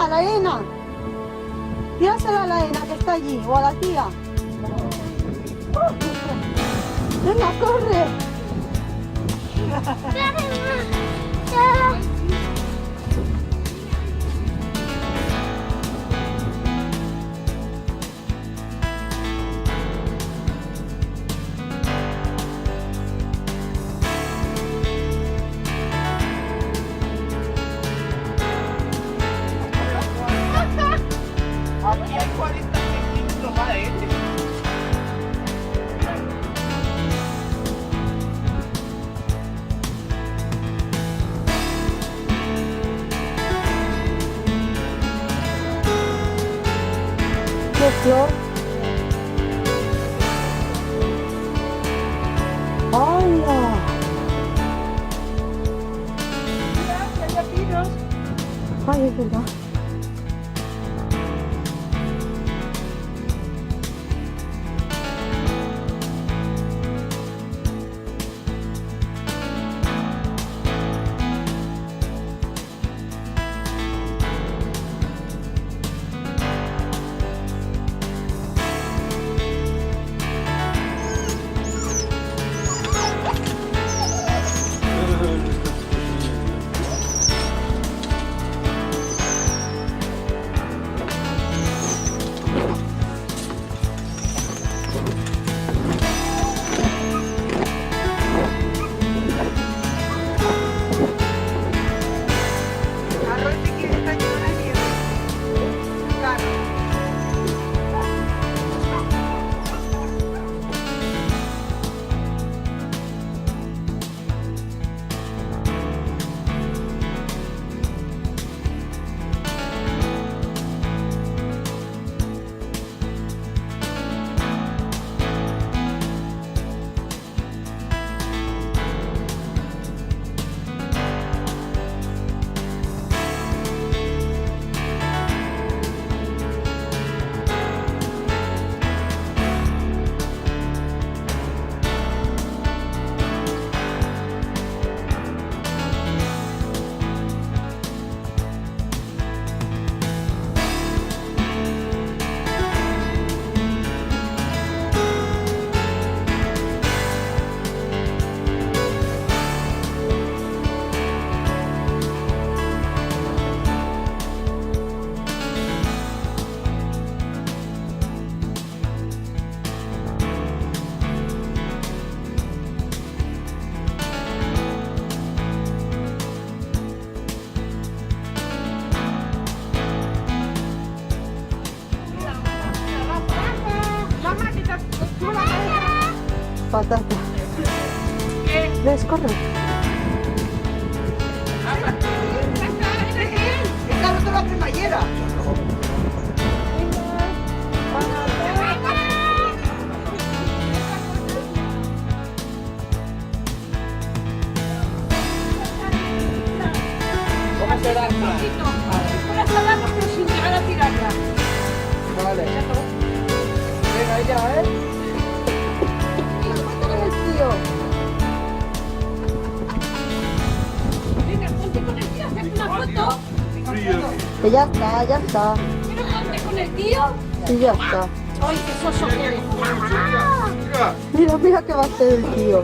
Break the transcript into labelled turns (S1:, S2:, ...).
S1: a la Elena. Tírasela a la Elena que está allí, o a la tía. Venga, corre.
S2: Aquí hay 40 centímetros más de este.
S1: Qué flor. ¡Hala!
S2: Mira, que hay pinos.
S1: Ay, es verdad.
S2: Arroz si quiere está lleno de nieve. El carro. Mamá, que tú la
S1: Patata.
S2: ¿Qué?
S1: ¿Ves? Corre.
S2: El carro de la cremallera. ¿Cómo se da? Pero sin llegar a tirarla. Vale. Venga, ya, ¿eh?
S1: Con el tío.
S3: Venga, ponte con el tío, hazte una foto.
S1: Que ya está, ya está.
S3: Pero ponte con el tío.
S1: Sí, ya está.
S3: Ay, qué soso que eres.
S1: Mira, mira qué va a hacer el tío.